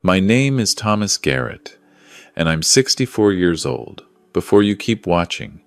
My name is Thomas Garrett, and I'm 64 years old. Before you keep watching,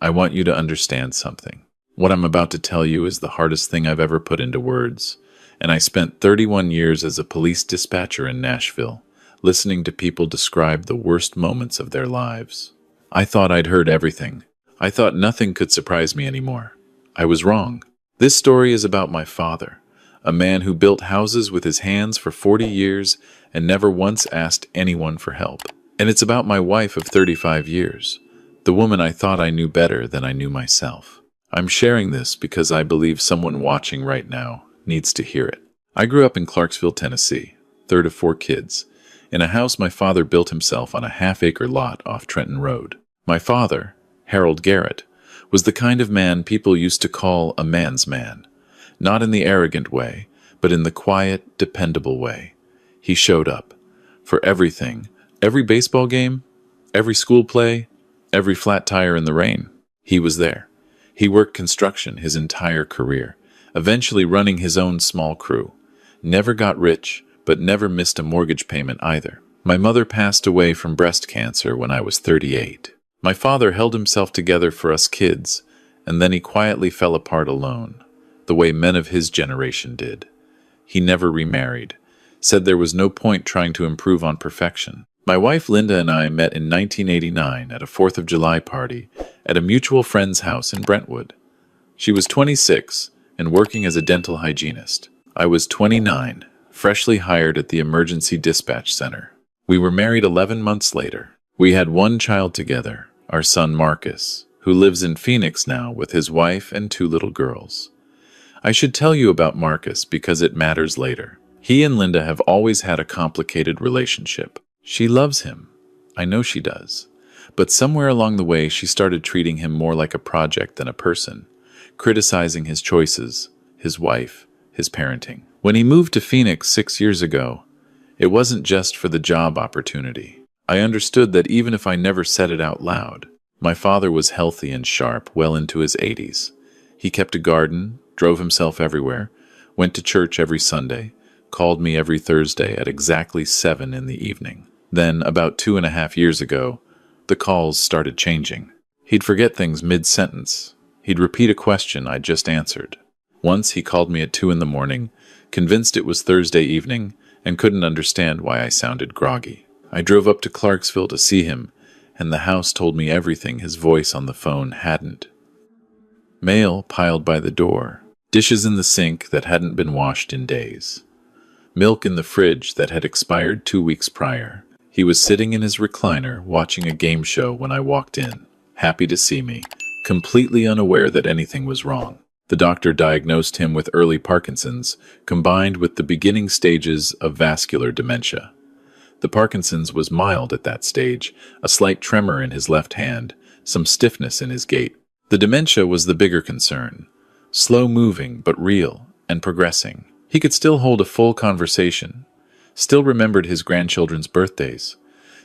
I want you to understand something. What I'm about to tell you is the hardest thing I've ever put into words, and I spent 31 years as a police dispatcher in Nashville, listening to people describe the worst moments of their lives. I thought I'd heard everything. I thought nothing could surprise me anymore. I was wrong. This story is about my father, a man who built houses with his hands for 40 years and never once asked anyone for help. And it's about my wife of 35 years, the woman I thought I knew better than I knew myself. I'm sharing this because I believe someone watching right now needs to hear it. I grew up in Clarksville, Tennessee, third of 4 kids, in a house my father built himself on a half-acre lot off Trenton Road. My father, Harold Garrett, was the kind of man people used to call a man's man, not in the arrogant way, but in the quiet, dependable way. He showed up for everything. Every baseball game, every school play, every flat tire in the rain. He was there. He worked construction his entire career, eventually running his own small crew. Never got rich, but never missed a mortgage payment either. My mother passed away from breast cancer when I was 38. My father held himself together for us kids, and then he quietly fell apart alone, the way men of his generation did. He never remarried, said there was no point trying to improve on perfection. My wife Linda and I met in 1989 at a 4th of July party at a mutual friend's house in Brentwood. She was 26 and working as a dental hygienist. I was 29, freshly hired at the emergency dispatch center. We were married 11 months later. We had 1 child together, our son Marcus, who lives in Phoenix now with his wife and 2 little girls. I should tell you about Marcus because it matters later. He and Linda have always had a complicated relationship. She loves him. I know she does. But somewhere along the way, she started treating him more like a project than a person, criticizing his choices, his wife, his parenting. When he moved to Phoenix 6 years ago, it wasn't just for the job opportunity. I understood that even if I never said it out loud, my father was healthy and sharp well into his 80s. He kept a garden, drove himself everywhere, went to church every Sunday, called me every Thursday at exactly 7 in the evening. Then, about 2.5 years ago, the calls started changing. He'd forget things mid-sentence. He'd repeat a question I'd just answered. Once he called me at 2 in the morning, convinced it was Thursday evening, and couldn't understand why I sounded groggy. I drove up to Clarksville to see him, and the house told me everything his voice on the phone hadn't. Mail piled by the door, dishes in the sink that hadn't been washed in days, milk in the fridge that had expired 2 weeks prior. He was sitting in his recliner watching a game show when I walked in, happy to see me, completely unaware that anything was wrong. The doctor diagnosed him with early Parkinson's, combined with the beginning stages of vascular dementia. The Parkinson's was mild at that stage, a slight tremor in his left hand, some stiffness in his gait. The dementia was the bigger concern, slow-moving but real and progressing. He could still hold a full conversation, still remembered his grandchildren's birthdays,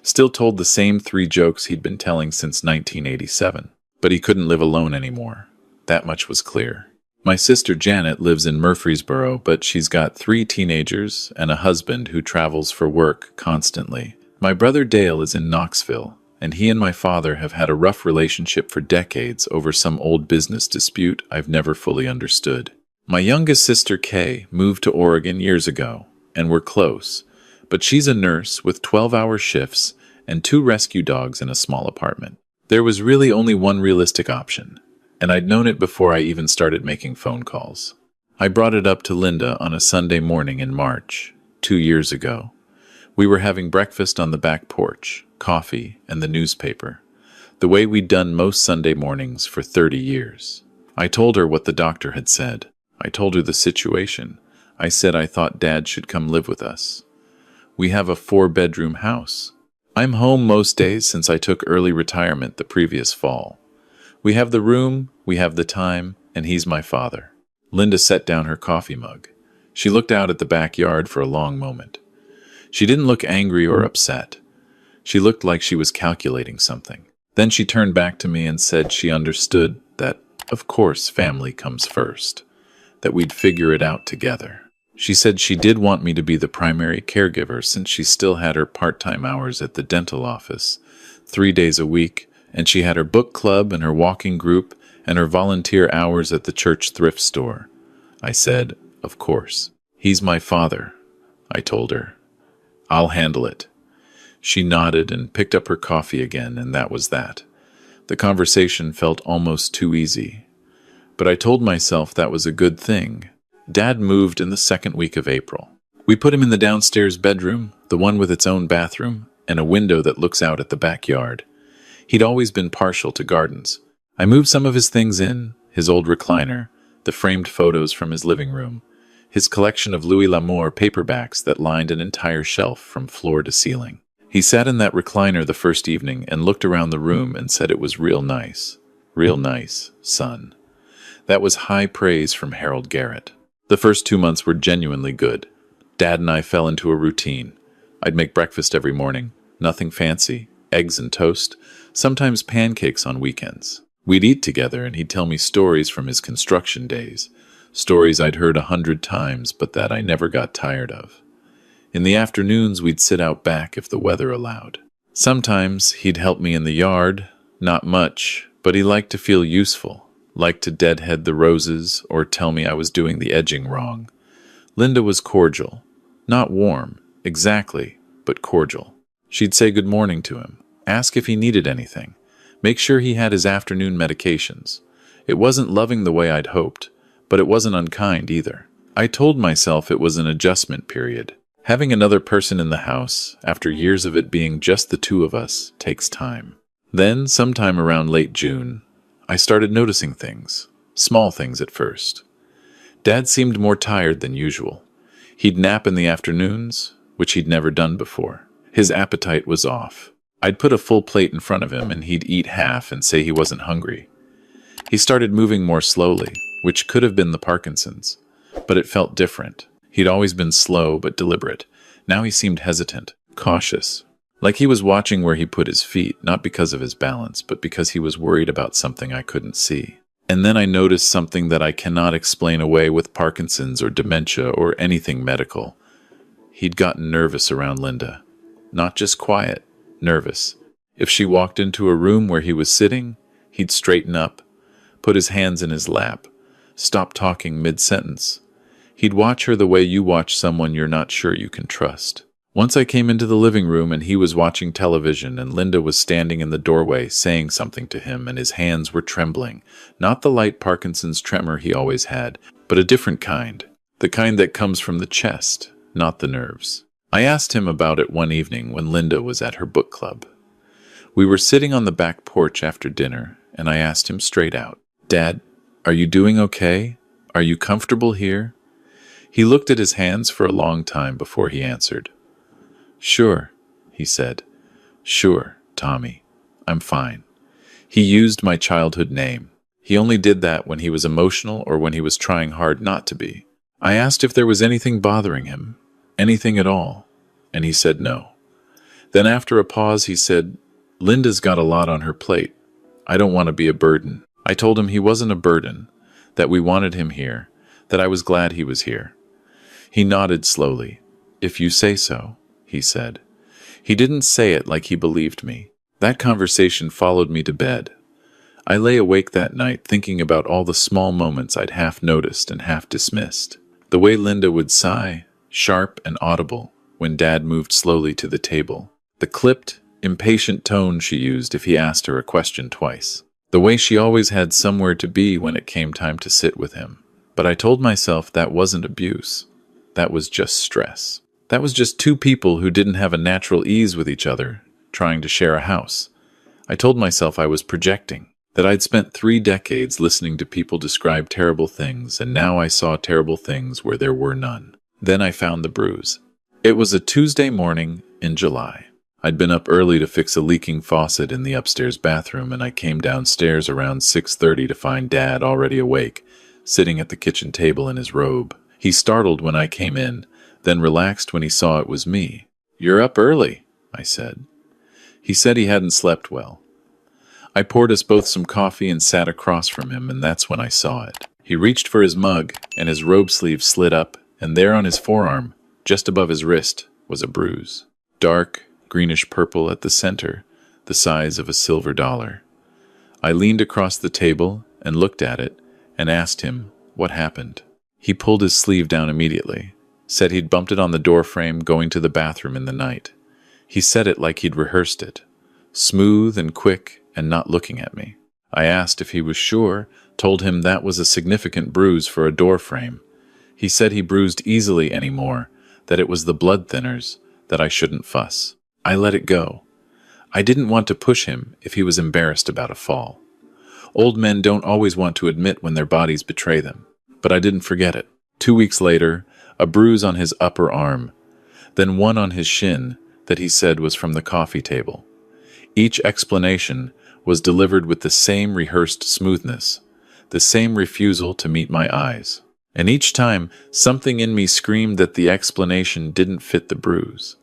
still told the same 3 jokes he'd been telling since 1987. But he couldn't live alone anymore. That much was clear. My sister Janet lives in Murfreesboro, but she's got 3 teenagers and a husband who travels for work constantly. My brother Dale is in Knoxville, and he and my father have had a rough relationship for decades over some old business dispute I've never fully understood. My youngest sister Kay moved to Oregon years ago, and we're close, but she's a nurse with 12-hour shifts and 2 rescue dogs in a small apartment. There was really only one realistic option, and I'd known it before I even started making phone calls. I brought it up to Linda on a Sunday morning in March, 2 years ago. We were having breakfast on the back porch, coffee, and the newspaper, the way we'd done most Sunday mornings for 30 years. I told her what the doctor had said. I told her the situation. I said I thought Dad should come live with us. We have a 4-bedroom house. I'm home most days since I took early retirement the previous fall. We have the room, we have the time, and he's my father. Linda set down her coffee mug. She looked out at the backyard for a long moment. She didn't look angry or upset. She looked like she was calculating something. Then she turned back to me and said she understood that, of course, family comes first, that we'd figure it out together. She said she did want me to be the primary caregiver since she still had her part-time hours at the dental office, 3 days a week, and she had her book club and her walking group and her volunteer hours at the church thrift store. I said, of course. He's my father, I told her. I'll handle it. She nodded and picked up her coffee again, and that was that. The conversation felt almost too easy. But I told myself that was a good thing. Dad moved in the second week of April. We put him in the downstairs bedroom, the one with its own bathroom, and a window that looks out at the backyard. He'd always been partial to gardens. I moved some of his things in, his old recliner, the framed photos from his living room, his collection of Louis L'Amour paperbacks that lined an entire shelf from floor to ceiling. He sat in that recliner the first evening and looked around the room and said it was real nice, son. That was high praise from Harold Garrett. The first 2 months were genuinely good. Dad and I fell into a routine. I'd make breakfast every morning, nothing fancy, eggs and toast, sometimes pancakes on weekends. We'd eat together and he'd tell me stories from his construction days, stories I'd heard 100 times but that I never got tired of. In the afternoons we'd sit out back if the weather allowed. Sometimes he'd help me in the yard, not much, but he liked to feel useful. Liked to deadhead the roses or tell me I was doing the edging wrong. Linda was cordial. Not warm, exactly, but cordial. She'd say good morning to him, ask if he needed anything, make sure he had his afternoon medications. It wasn't loving the way I'd hoped, but it wasn't unkind either. I told myself it was an adjustment period. Having another person in the house, after years of it being just the two of us, takes time. Then, sometime around late June, I started noticing things, small things at first. Dad seemed more tired than usual. He'd nap in the afternoons, which he'd never done before. His appetite was off. I'd put a full plate in front of him and he'd eat half and say he wasn't hungry. He started moving more slowly, which could have been the Parkinson's, but it felt different. He'd always been slow but deliberate. Now he seemed hesitant, cautious. Like he was watching where he put his feet, not because of his balance, but because he was worried about something I couldn't see. And then I noticed something that I cannot explain away with Parkinson's or dementia or anything medical. He'd gotten nervous around Linda. Not just quiet, nervous. If she walked into a room where he was sitting, he'd straighten up, put his hands in his lap, stop talking mid-sentence. He'd watch her the way you watch someone you're not sure you can trust. Once I came into the living room and he was watching television and Linda was standing in the doorway saying something to him and his hands were trembling. Not the light Parkinson's tremor he always had, but a different kind. The kind that comes from the chest, not the nerves. I asked him about it one evening when Linda was at her book club. We were sitting on the back porch after dinner and I asked him straight out, "Dad, are you doing okay? Are you comfortable here?" He looked at his hands for a long time before he answered. "Sure," he said. "Sure, Tommy. I'm fine." He used my childhood name. He only did that when he was emotional or when he was trying hard not to be. I asked if there was anything bothering him, anything at all, and he said no. Then after a pause he said, "Linda's got a lot on her plate. I don't want to be a burden." I told him he wasn't a burden, that we wanted him here, that I was glad he was here. He nodded slowly. "If you say so," he said. He didn't say it like he believed me. That conversation followed me to bed. I lay awake that night thinking about all the small moments I'd half noticed and half dismissed. The way Linda would sigh, sharp and audible, when Dad moved slowly to the table. The clipped, impatient tone she used if he asked her a question twice. The way she always had somewhere to be when it came time to sit with him. But I told myself that wasn't abuse. That was just stress. That was just two people who didn't have a natural ease with each other, trying to share a house. I told myself I was projecting, that I'd spent 3 decades listening to people describe terrible things, and now I saw terrible things where there were none. Then I found the bruise. It was a Tuesday morning in July. I'd been up early to fix a leaking faucet in the upstairs bathroom, and I came downstairs around 6:30 to find Dad already awake, sitting at the kitchen table in his robe. He startled when I came in, then relaxed when he saw it was me. "You're up early," I said. He said he hadn't slept well. I poured us both some coffee and sat across from him, and that's when I saw it. He reached for his mug, and his robe sleeve slid up, and there on his forearm, just above his wrist, was a bruise. Dark, greenish-purple at the center, the size of a silver dollar. I leaned across the table and looked at it and asked him what happened. He pulled his sleeve down immediately, said he'd bumped it on the door frame going to the bathroom in the night. He said it like he'd rehearsed it, smooth and quick and not looking at me. I asked if he was sure, told him that was a significant bruise for a door frame. He said he bruised easily anymore, that it was the blood thinners, that I shouldn't fuss. I let it go. I didn't want to push him if he was embarrassed about a fall. Old men don't always want to admit when their bodies betray them. But I didn't forget it. 2 weeks later, a bruise on his upper arm, then one on his shin that he said was from the coffee table. Each explanation was delivered with the same rehearsed smoothness, the same refusal to meet my eyes. And each time, something in me screamed that the explanation didn't fit the bruise.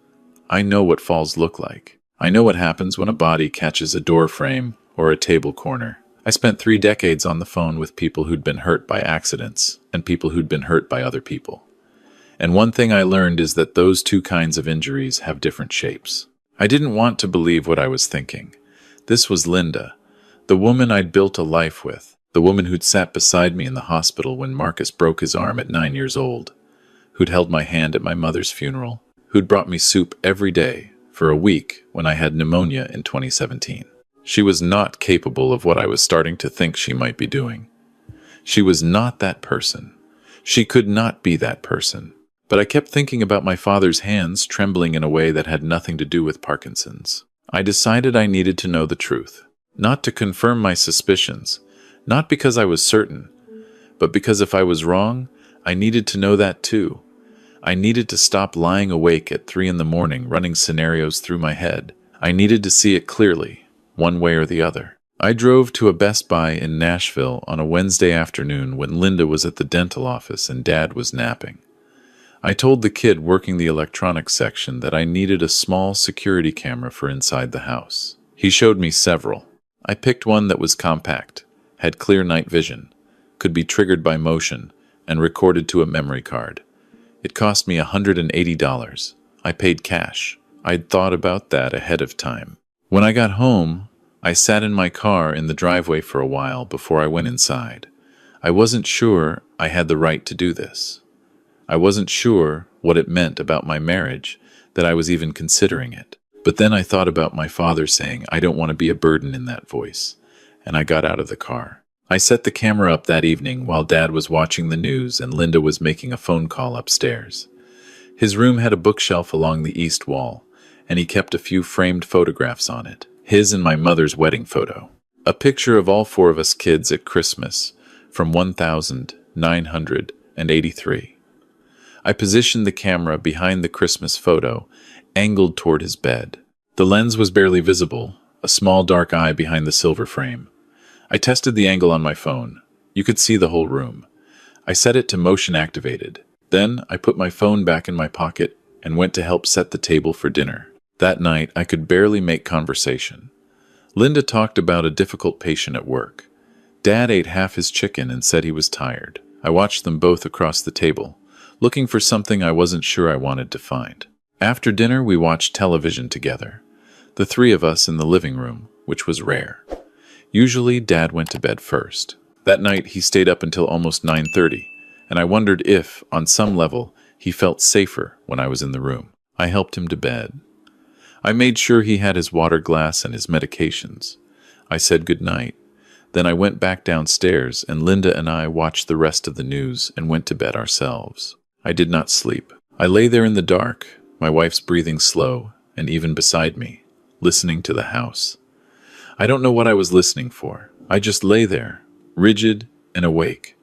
I know what falls look like. I know what happens when a body catches a door frame or a table corner. I spent 3 decades on the phone with people who'd been hurt by accidents and people who'd been hurt by other people. And one thing I learned is that those 2 kinds of injuries have different shapes. I didn't want to believe what I was thinking. This was Linda, the woman I'd built a life with, the woman who'd sat beside me in the hospital when Marcus broke his arm at 9 years old, who'd held my hand at my mother's funeral, who'd brought me soup every day for a week when I had pneumonia in 2017. She was not capable of what I was starting to think she might be doing. She was not that person. She could not be that person. But I kept thinking about my father's hands trembling in a way that had nothing to do with Parkinson's. I decided I needed to know the truth, not to confirm my suspicions, not because I was certain, but because if I was wrong, I needed to know that too. I needed to stop lying awake at 3 a.m. running scenarios through my head. I needed to see it clearly, one way or the other. I drove to a Best Buy in Nashville on a Wednesday afternoon when Linda was at the dental office and Dad was napping. I told the kid working the electronics section that I needed a small security camera for inside the house. He showed me several. I picked one that was compact, had clear night vision, could be triggered by motion, and recorded to a memory card. It cost me $180. I paid cash. I'd thought about that ahead of time. When I got home, I sat in my car in the driveway for a while before I went inside. I wasn't sure I had the right to do this. I wasn't sure what it meant about my marriage, that I was even considering it. But then I thought about my father saying, I don't want to be a burden in that voice, and I got out of the car. I set the camera up that evening while Dad was watching the news and Linda was making a phone call upstairs. His room had a bookshelf along the east wall, and he kept a few framed photographs on it, his and my mother's wedding photo. A picture of all 4 of us kids at Christmas from 1983. I positioned the camera behind the Christmas photo, angled toward his bed. The lens was barely visible, a small dark eye behind the silver frame. I tested the angle on my phone. You could see the whole room. I set it to motion activated. Then I put my phone back in my pocket and went to help set the table for dinner. That night, I could barely make conversation. Linda talked about a difficult patient at work. Dad ate half his chicken and said he was tired. I watched them both across the table, looking for something I wasn't sure I wanted to find. After dinner, we watched television together, the 3 of us in the living room, which was rare. Usually, Dad went to bed first. That night, he stayed up until almost 9:30, and I wondered if, on some level, he felt safer when I was in the room. I helped him to bed. I made sure he had his water glass and his medications. I said goodnight. Then I went back downstairs, and Linda and I watched the rest of the news and went to bed ourselves. I did not sleep. I lay there in the dark, my wife's breathing slow, and even beside me, listening to the house. I don't know what I was listening for. I just lay there, rigid and awake,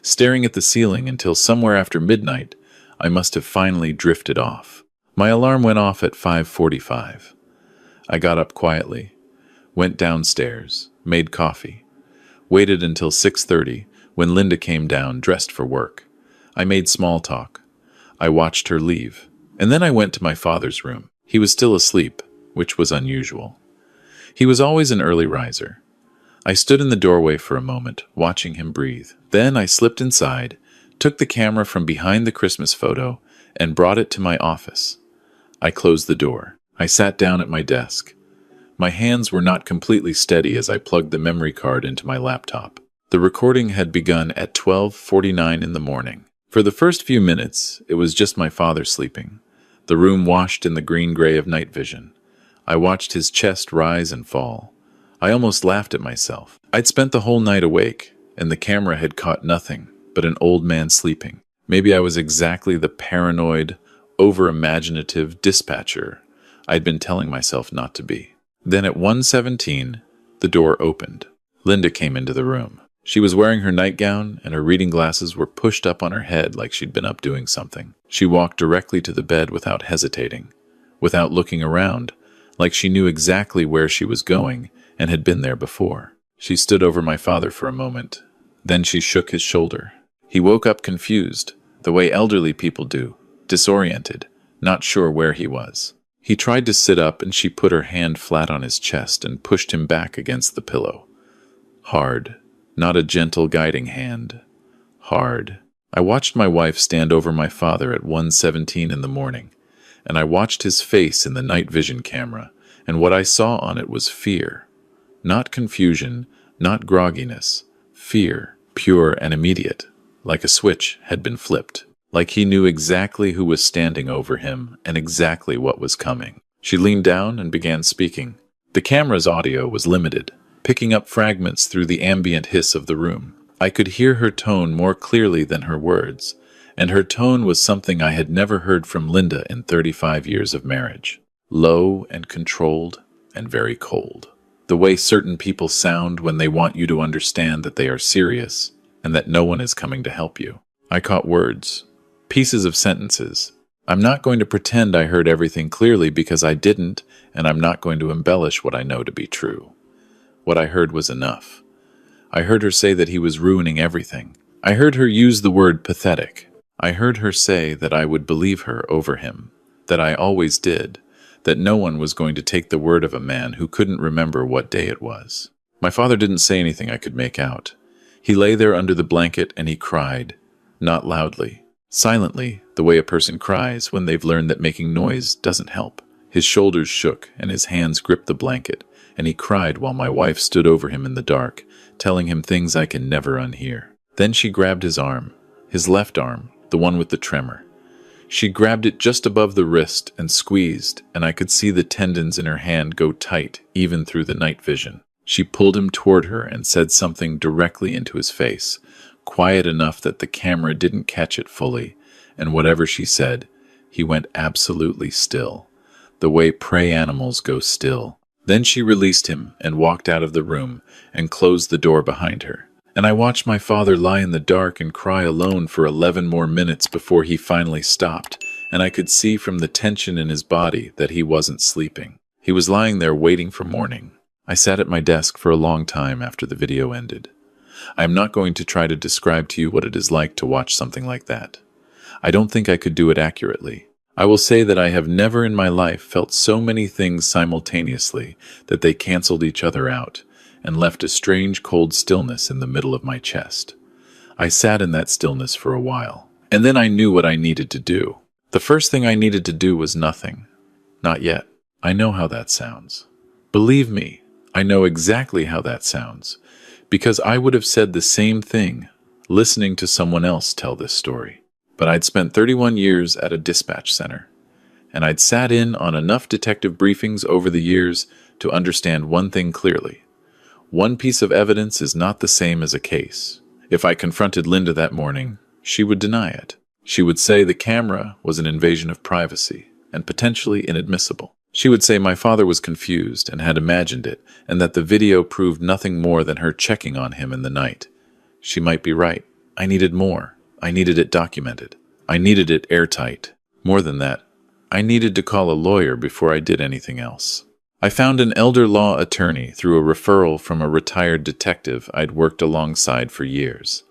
staring at the ceiling until somewhere after midnight, I must have finally drifted off. My alarm went off at 5:45. I got up quietly, went downstairs, made coffee, waited until 6:30 when Linda came down dressed for work. I made small talk. I watched her leave. And then I went to my father's room. He was still asleep, which was unusual. He was always an early riser. I stood in the doorway for a moment, watching him breathe. Then I slipped inside, took the camera from behind the Christmas photo, and brought it to my office. I closed the door. I sat down at my desk. My hands were not completely steady as I plugged the memory card into my laptop. The recording had begun at 12:49 in the morning. For the first few minutes, it was just my father sleeping, the room washed in the green-gray of night vision. I watched his chest rise and fall. I almost laughed at myself. I'd spent the whole night awake, and the camera had caught nothing but an old man sleeping. Maybe I was exactly the paranoid, over-imaginative dispatcher I'd been telling myself not to be. Then at 1:17, the door opened. Linda came into the room. She was wearing her nightgown, and her reading glasses were pushed up on her head like she'd been up doing something. She walked directly to the bed without hesitating, without looking around, like she knew exactly where she was going and had been there before. She stood over my father for a moment. Then she shook his shoulder. He woke up confused, the way elderly people do, disoriented, not sure where he was. He tried to sit up, and she put her hand flat on his chest and pushed him back against the pillow. Hard. Not a gentle guiding hand. Hard. I watched my wife stand over my father at 1:17 in the morning, and I watched his face in the night vision camera, and what I saw on it was fear. Not confusion, not grogginess. Fear, pure and immediate, like a switch had been flipped, like he knew exactly who was standing over him and exactly what was coming. She leaned down and began speaking. The camera's audio was limited, picking up fragments through the ambient hiss of the room. I could hear her tone more clearly than her words, and her tone was something I had never heard from Linda in 35 years of marriage. Low and controlled and very cold. The way certain people sound when they want you to understand that they are serious and that no one is coming to help you. I caught words, pieces of sentences. I'm not going to pretend I heard everything clearly because I didn't, and I'm not going to embellish what I know to be true. What I heard was enough. I heard her say that he was ruining everything. I heard her use the word pathetic. I heard her say that I would believe her over him, that I always did, that no one was going to take the word of a man who couldn't remember what day it was. My father didn't say anything I could make out. He lay there under the blanket and he cried, not loudly, silently, the way a person cries when they've learned that making noise doesn't help. His shoulders shook and his hands gripped the blanket, and he cried while my wife stood over him in the dark, telling him things I can never unhear. Then she grabbed his arm, his left arm, the one with the tremor. She grabbed it just above the wrist and squeezed, and I could see the tendons in her hand go tight, even through the night vision. She pulled him toward her and said something directly into his face, quiet enough that the camera didn't catch it fully, and whatever she said, he went absolutely still, the way prey animals go still. Then she released him and walked out of the room and closed the door behind her. And I watched my father lie in the dark and cry alone for 11 more minutes before he finally stopped, and I could see from the tension in his body that he wasn't sleeping. He was lying there waiting for morning. I sat at my desk for a long time after the video ended. I am not going to try to describe to you what it is like to watch something like that. I don't think I could do it accurately. I will say that I have never in my life felt so many things simultaneously that they canceled each other out and left a strange cold stillness in the middle of my chest. I sat in that stillness for a while, and then I knew what I needed to do. The first thing I needed to do was nothing. Not yet. I know how that sounds. Believe me, I know exactly how that sounds, because I would have said the same thing listening to someone else tell this story. But I'd spent 31 years at a dispatch center, and I'd sat in on enough detective briefings over the years to understand one thing clearly. One piece of evidence is not the same as a case. If I confronted Linda that morning, she would deny it. She would say the camera was an invasion of privacy and potentially inadmissible. She would say my father was confused and had imagined it, and that the video proved nothing more than her checking on him in the night. She might be right. I needed more. I needed it documented. I needed it airtight. More than that, I needed to call a lawyer before I did anything else. I found an elder law attorney through a referral from a retired detective I'd worked alongside for years.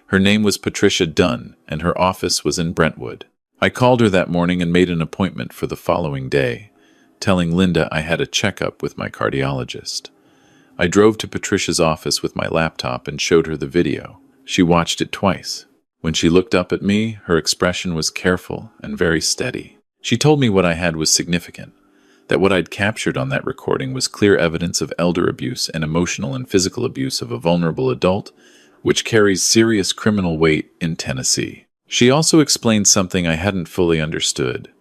Her name was Patricia Dunn, and her office was in Brentwood. I called her that morning and made an appointment for the following day, telling Linda I had a checkup with my cardiologist. I drove to Patricia's office with my laptop and showed her the video. She watched it twice. When she looked up at me, her expression was careful and very steady. She told me what I had was significant, that what I'd captured on that recording was clear evidence of elder abuse and emotional and physical abuse of a vulnerable adult, which carries serious criminal weight in Tennessee. She also explained something I hadn't fully understood.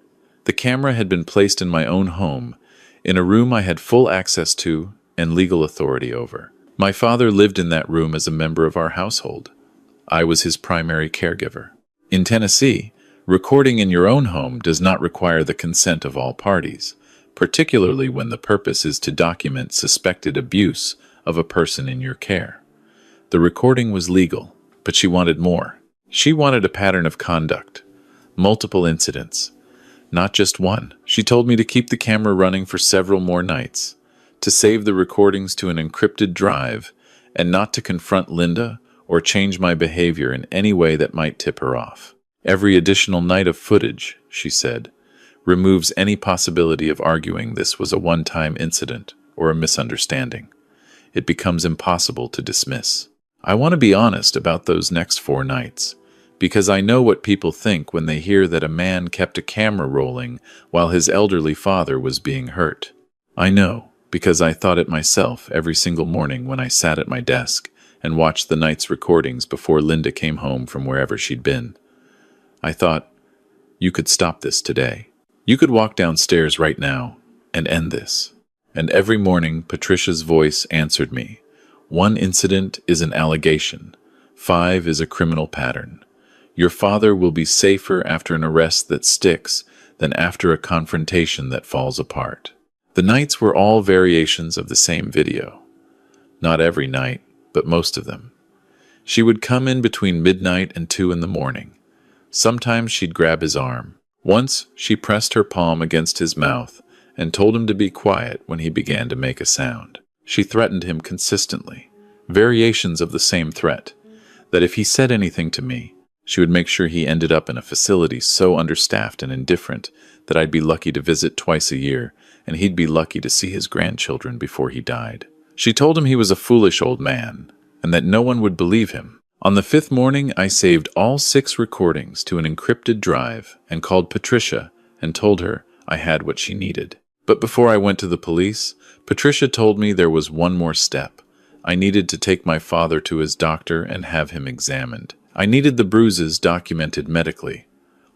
The camera had been placed in my own home, in a room I had full access to and legal authority over. My father lived in that room as a member of our household. I was his primary caregiver. In Tennessee, recording in your own home does not require the consent of all parties, particularly when the purpose is to document suspected abuse of a person in your care. The recording was legal, but she wanted more. She wanted a pattern of conduct, multiple incidents, not just one. She told me to keep the camera running for several more nights, to save the recordings to an encrypted drive, and not to confront Linda or change my behavior in any way that might tip her off. Every additional night of footage, she said, removes any possibility of arguing this was a one-time incident or a misunderstanding. It becomes impossible to dismiss. I want to be honest about those next 4 nights, because I know what people think when they hear that a man kept a camera rolling while his elderly father was being hurt. I know, because I thought it myself every single morning when I sat at my desk and watched the night's recordings before Linda came home from wherever she'd been. I thought, you could stop this today. You could walk downstairs right now and end this. And every morning, Patricia's voice answered me. 1 incident is an allegation. 5 is a criminal pattern. Your father will be safer after an arrest that sticks than after a confrontation that falls apart. The nights were all variations of the same video. Not every night, but most of them. She would come in between midnight and 2 in the morning. Sometimes she'd grab his arm. Once, she pressed her palm against his mouth and told him to be quiet when he began to make a sound. She threatened him consistently, variations of the same threat, that if he said anything to me, she would make sure he ended up in a facility so understaffed and indifferent that I'd be lucky to visit twice a year, and he'd be lucky to see his grandchildren before he died. She told him he was a foolish old man, and that no one would believe him. On the 5th morning, I saved all 6 recordings to an encrypted drive and called Patricia and told her I had what she needed. But before I went to the police, Patricia told me there was one more step. I needed to take my father to his doctor and have him examined. I needed the bruises documented medically,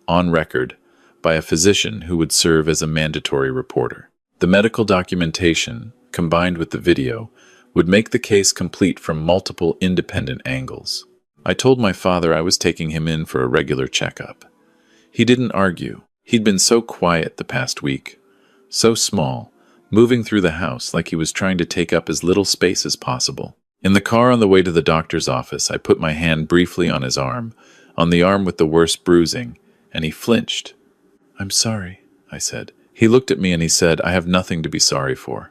on record, by a physician who would serve as a mandatory reporter. The medical documentation, combined with the video, would make the case complete from multiple independent angles. I told my father I was taking him in for a regular checkup. He didn't argue. He'd been so quiet the past week, so small, moving through the house like he was trying to take up as little space as possible. In the car on the way to the doctor's office, I put my hand briefly on his arm, on the arm with the worst bruising, and he flinched. "I'm sorry," I said. He looked at me and he said, "I have nothing to be sorry for."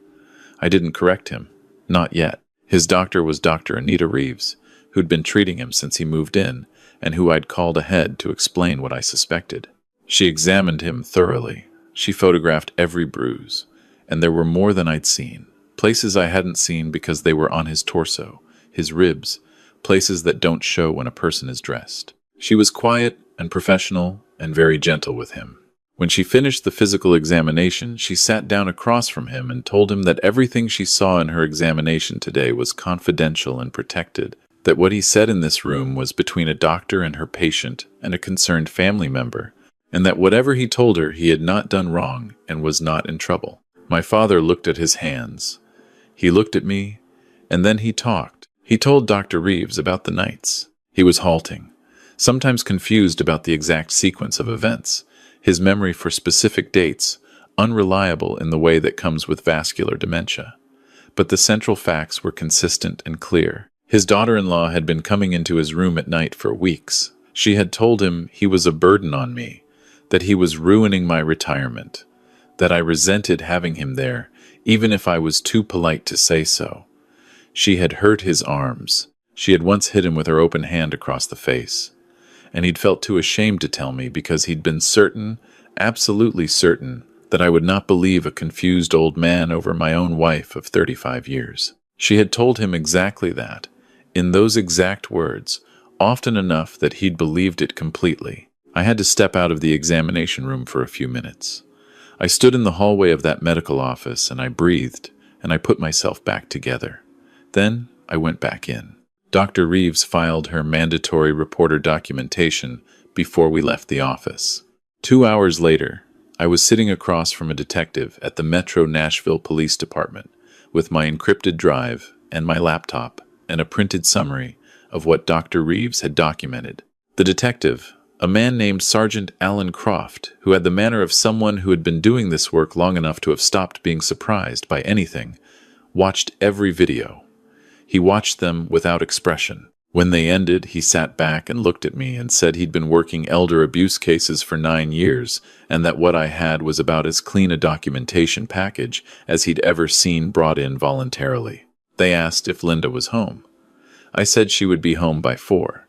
I didn't correct him. Not yet. His doctor was Dr. Anita Reeves, who'd been treating him since he moved in, and who I'd called ahead to explain what I suspected. She examined him thoroughly. She photographed every bruise, and there were more than I'd seen. Places I hadn't seen because they were on his torso, his ribs, places that don't show when a person is dressed. She was quiet and professional and very gentle with him. When she finished the physical examination, she sat down across from him and told him that everything she saw in her examination today was confidential and protected, that what he said in this room was between a doctor and her patient and a concerned family member, and that whatever he told her he had not done wrong and was not in trouble. My father looked at his hands. He looked at me, and then he talked. He told Dr. Reeves about the nights. He was halting, sometimes confused about the exact sequence of events, his memory for specific dates, unreliable in the way that comes with vascular dementia. But the central facts were consistent and clear. His daughter-in-law had been coming into his room at night for weeks. She had told him he was a burden on me, that he was ruining my retirement, that I resented having him there, even if I was too polite to say so. She had hurt his arms. She had once hit him with her open hand across the face. And he'd felt too ashamed to tell me because he'd been certain, absolutely certain, that I would not believe a confused old man over my own wife of 35 years. She had told him exactly that, in those exact words, often enough that he'd believed it completely. I had to step out of the examination room for a few minutes. I stood in the hallway of that medical office, and I breathed, and I put myself back together. Then I went back in. Dr. Reeves filed her mandatory reporter documentation before we left the office. 2 hours later, I was sitting across from a detective at the Metro Nashville Police Department with my encrypted drive and my laptop and a printed summary of what Dr. Reeves had documented. The detective, a man named Sergeant Alan Croft, who had the manner of someone who had been doing this work long enough to have stopped being surprised by anything, watched every video. He watched them without expression. When they ended, he sat back and looked at me and said he'd been working elder abuse cases for 9 years and that what I had was about as clean a documentation package as he'd ever seen brought in voluntarily. They asked if Linda was home. I said she would be home by 4.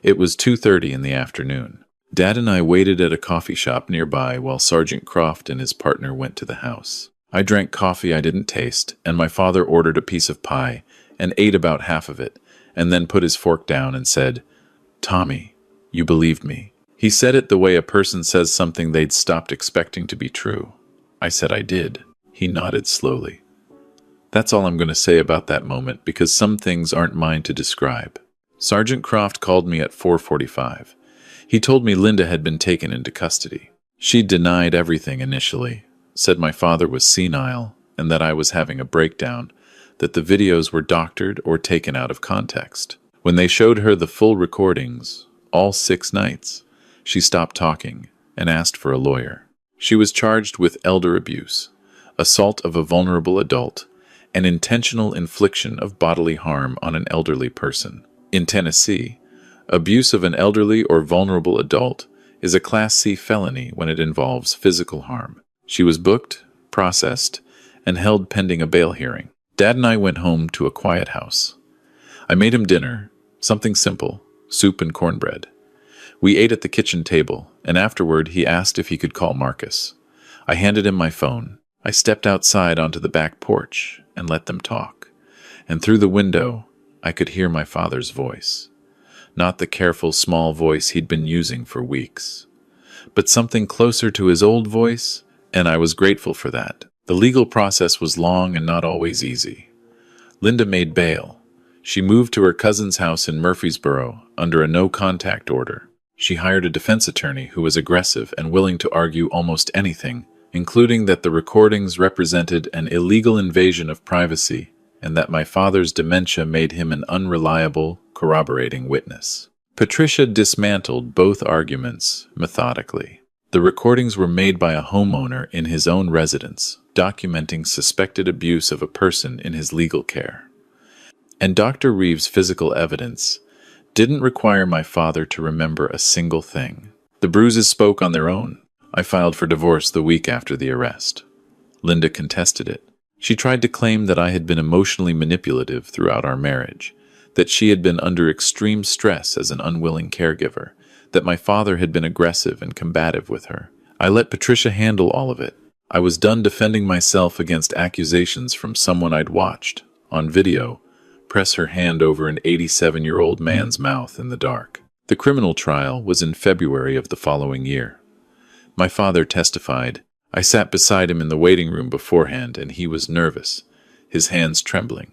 It was 2:30 in the afternoon. Dad and I waited at a coffee shop nearby while Sergeant Croft and his partner went to the house. I drank coffee I didn't taste, and my father ordered a piece of pie and ate about half of it, and then put his fork down and said, "Tommy, you believed me." He said it the way a person says something they'd stopped expecting to be true. I said I did. He nodded slowly. That's all I'm going to say about that moment, because some things aren't mine to describe. Sergeant Croft called me at 4:45. He told me Linda had been taken into custody. She denied everything initially, said my father was senile and that I was having a breakdown, that the videos were doctored or taken out of context. When they showed her the full recordings, all 6 nights, she stopped talking and asked for a lawyer. She was charged with elder abuse, assault of a vulnerable adult, and intentional infliction of bodily harm on an elderly person. In Tennessee, abuse of an elderly or vulnerable adult is a Class C felony when it involves physical harm. She was booked, processed, and held pending a bail hearing. Dad and I went home to a quiet house. I made him dinner, something simple, soup and cornbread. We ate at the kitchen table, and afterward he asked if he could call Marcus. I handed him my phone. I stepped outside onto the back porch and let them talk. And through the window, I could hear my father's voice. Not the careful, small voice he'd been using for weeks, but something closer to his old voice, and I was grateful for that. The legal process was long and not always easy. Linda made bail. She moved to her cousin's house in Murfreesboro under a no-contact order. She hired a defense attorney who was aggressive and willing to argue almost anything, including that the recordings represented an illegal invasion of privacy and that my father's dementia made him an unreliable, corroborating witness. Patricia dismantled both arguments methodically. The recordings were made by a homeowner in his own residence, documenting suspected abuse of a person in his legal care. And Dr. Reeves' physical evidence didn't require my father to remember a single thing. The bruises spoke on their own. I filed for divorce the week after the arrest. Linda contested it. She tried to claim that I had been emotionally manipulative throughout our marriage, that she had been under extreme stress as an unwilling caregiver, that my father had been aggressive and combative with her. I let Patricia handle all of it. I was done defending myself against accusations from someone I'd watched, on video, press her hand over an 87-year-old man's mouth in the dark. The criminal trial was in February of the following year. My father testified. I sat beside him in the waiting room beforehand, and he was nervous, his hands trembling,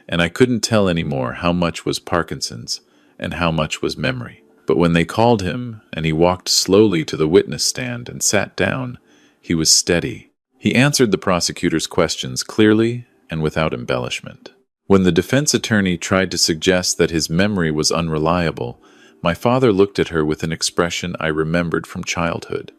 and I couldn't tell anymore how much was Parkinson's and how much was memory. But when they called him, and he walked slowly to the witness stand and sat down, he was steady. He answered the prosecutor's questions clearly and without embellishment. When the defense attorney tried to suggest that his memory was unreliable, my father looked at her with an expression I remembered from childhood.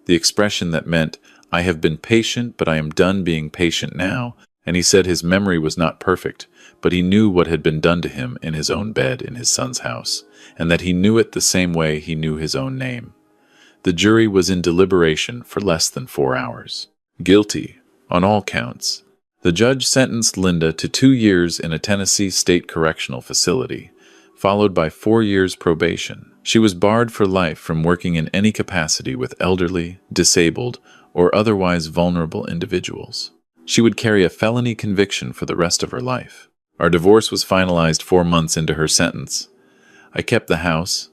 The expression that meant, "I have been patient, but I am done being patient now," and he said his memory was not perfect, but he knew what had been done to him in his own bed in his son's house, and that he knew it the same way he knew his own name. The jury was in deliberation for less than 4 hours. Guilty, on all counts. The judge sentenced Linda to 2 years in a Tennessee State Correctional Facility, followed by 4 years probation. She was barred for life from working in any capacity with elderly, disabled, or otherwise vulnerable individuals. She would carry a felony conviction for the rest of her life. Our divorce was finalized 4 months into her sentence. I kept the house.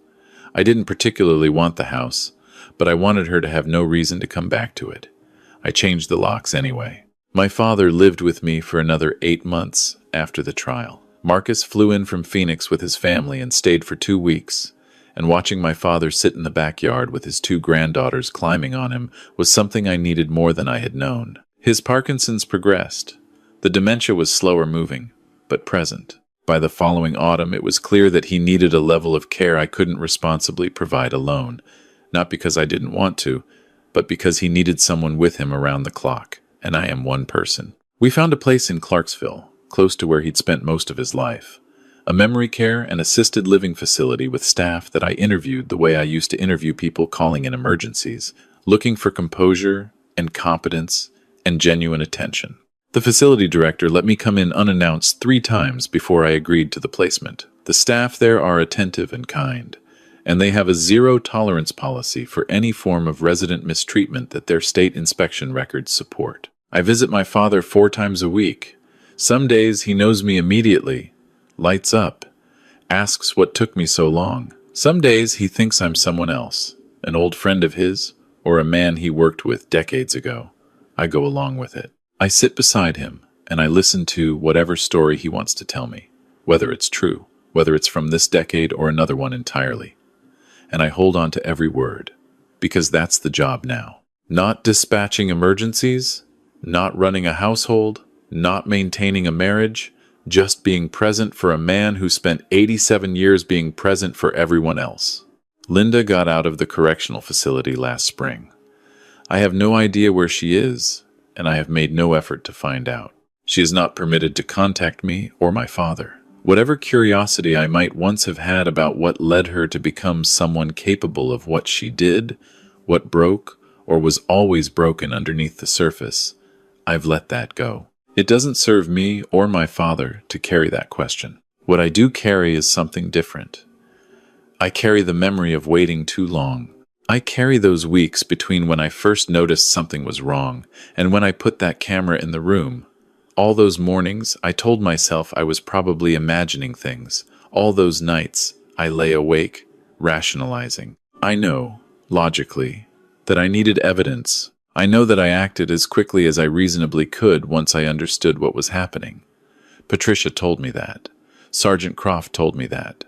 I didn't particularly want the house, but I wanted her to have no reason to come back to it. I changed the locks anyway. My father lived with me for another 8 months after the trial. Marcus flew in from Phoenix with his family and stayed for 2 weeks, and watching my father sit in the backyard with his 2 granddaughters climbing on him was something I needed more than I had known. His Parkinson's progressed. The dementia was slower moving, but present. By the following autumn, it was clear that he needed a level of care I couldn't responsibly provide alone, not because I didn't want to, but because he needed someone with him around the clock, and I am one person. We found a place in Clarksville, close to where he'd spent most of his life, a memory care and assisted living facility with staff that I interviewed the way I used to interview people calling in emergencies, looking for composure and competence and genuine attention. The facility director let me come in unannounced 3 times before I agreed to the placement. The staff there are attentive and kind, and they have a zero-tolerance policy for any form of resident mistreatment that their state inspection records support. I visit my father 4 times a week. Some days he knows me immediately, lights up, asks what took me so long. Some days he thinks I'm someone else, an old friend of his, or a man he worked with decades ago. I go along with it. I sit beside him, and I listen to whatever story he wants to tell me, whether it's true, whether it's from this decade or another one entirely. And I hold on to every word, because that's the job now. Not dispatching emergencies, not running a household, not maintaining a marriage, just being present for a man who spent 87 years being present for everyone else. Linda got out of the correctional facility last spring. I have no idea where she is, and I have made no effort to find out. She is not permitted to contact me or my father. Whatever curiosity I might once have had about what led her to become someone capable of what she did, what broke, or was always broken underneath the surface, I've let that go. It doesn't serve me or my father to carry that question. What I do carry is something different. I carry the memory of waiting too long. I carry those weeks between when I first noticed something was wrong and when I put that camera in the room. All those mornings, I told myself I was probably imagining things. All those nights, I lay awake, rationalizing. I know, logically, that I needed evidence. I know that I acted as quickly as I reasonably could once I understood what was happening. Patricia told me that. Sergeant Croft told me that.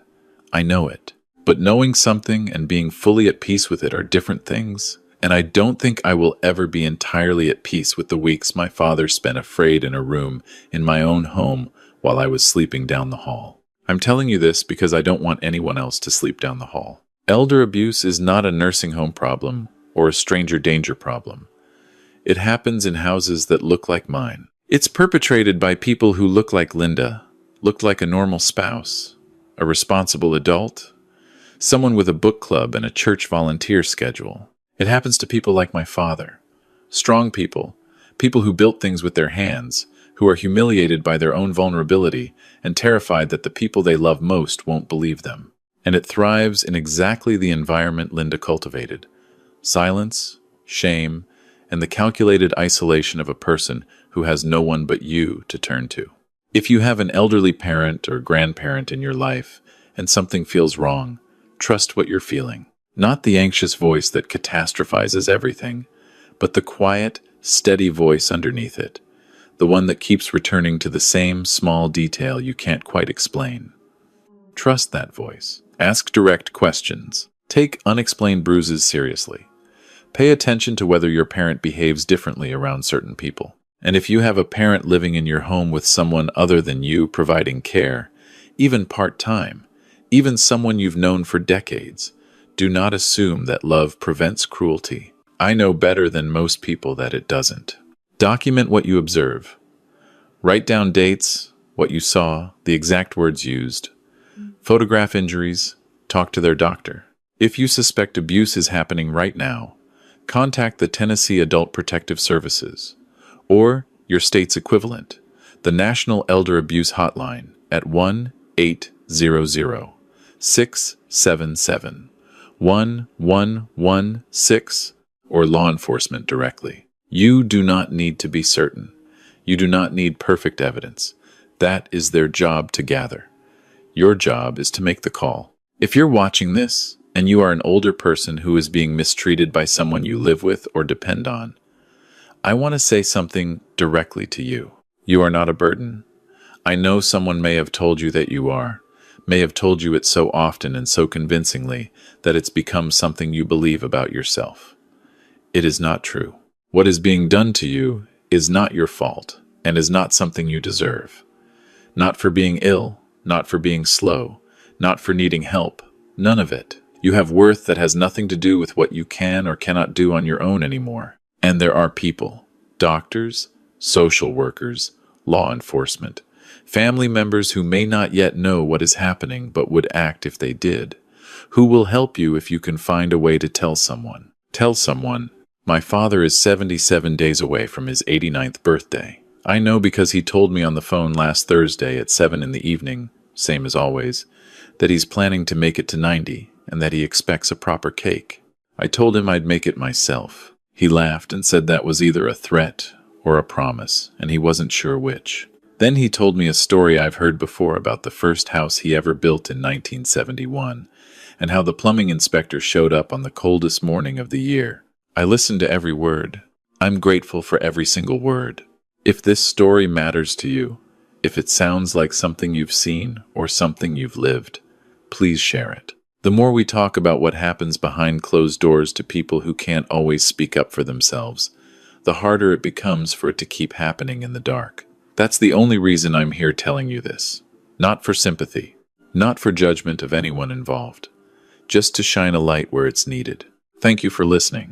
I know it. But knowing something and being fully at peace with it are different things, and I don't think I will ever be entirely at peace with the weeks my father spent afraid in a room in my own home while I was sleeping down the hall. I'm telling you this because I don't want anyone else to sleep down the hall. Elder abuse is not a nursing home problem or a stranger danger problem. It happens in houses that look like mine. It's perpetrated by people who look like Linda, looked like a normal spouse, a responsible adult, someone with a book club and a church volunteer schedule. It happens to people like my father. Strong people, people who built things with their hands, who are humiliated by their own vulnerability and terrified that the people they love most won't believe them. And it thrives in exactly the environment Linda cultivated. Silence, shame, and the calculated isolation of a person who has no one but you to turn to. If you have an elderly parent or grandparent in your life and something feels wrong, trust what you're feeling. Not the anxious voice that catastrophizes everything, but the quiet, steady voice underneath it, the one that keeps returning to the same small detail you can't quite explain. Trust that voice. Ask direct questions. Take unexplained bruises seriously. Pay attention to whether your parent behaves differently around certain people. And if you have a parent living in your home with someone other than you providing care, even part-time, even someone you've known for decades, do not assume that love prevents cruelty. I know better than most people that it doesn't. Document what you observe. Write down dates, what you saw, the exact words used. Photograph injuries. Talk to their doctor. If you suspect abuse is happening right now, contact the Tennessee Adult Protective Services or your state's equivalent, the National Elder Abuse Hotline at 1-800-677-1116 or law enforcement directly. You do not need to be certain. You do not need perfect evidence. That is their job to gather. Your job is to make the call. If you're watching this and you are an older person who is being mistreated by someone you live with or depend on, I want to say something directly to you. You are not a burden. I know someone may have told you that you are, may have told you it so often and so convincingly that it's become something you believe about yourself. It is not true. What is being done to you is not your fault and is not something you deserve. Not for being ill, not for being slow, not for needing help, none of it. You have worth that has nothing to do with what you can or cannot do on your own anymore. And there are people, doctors, social workers, law enforcement, family members who may not yet know what is happening but would act if they did, who will help you if you can find a way to tell someone. Tell someone, my father is 77 days away from his 89th birthday. I know because he told me on the phone last Thursday at 7 in the evening, same as always, that he's planning to make it to 90 and that he expects a proper cake. I told him I'd make it myself. He laughed and said that was either a threat or a promise, and he wasn't sure which. Then he told me a story I've heard before about the first house he ever built in 1971, and how the plumbing inspector showed up on the coldest morning of the year. I listened to every word. I'm grateful for every single word. If this story matters to you, if it sounds like something you've seen or something you've lived, please share it. The more we talk about what happens behind closed doors to people who can't always speak up for themselves, the harder it becomes for it to keep happening in the dark. That's the only reason I'm here telling you this. Not for sympathy, not for judgment of anyone involved, just to shine a light where it's needed. Thank you for listening.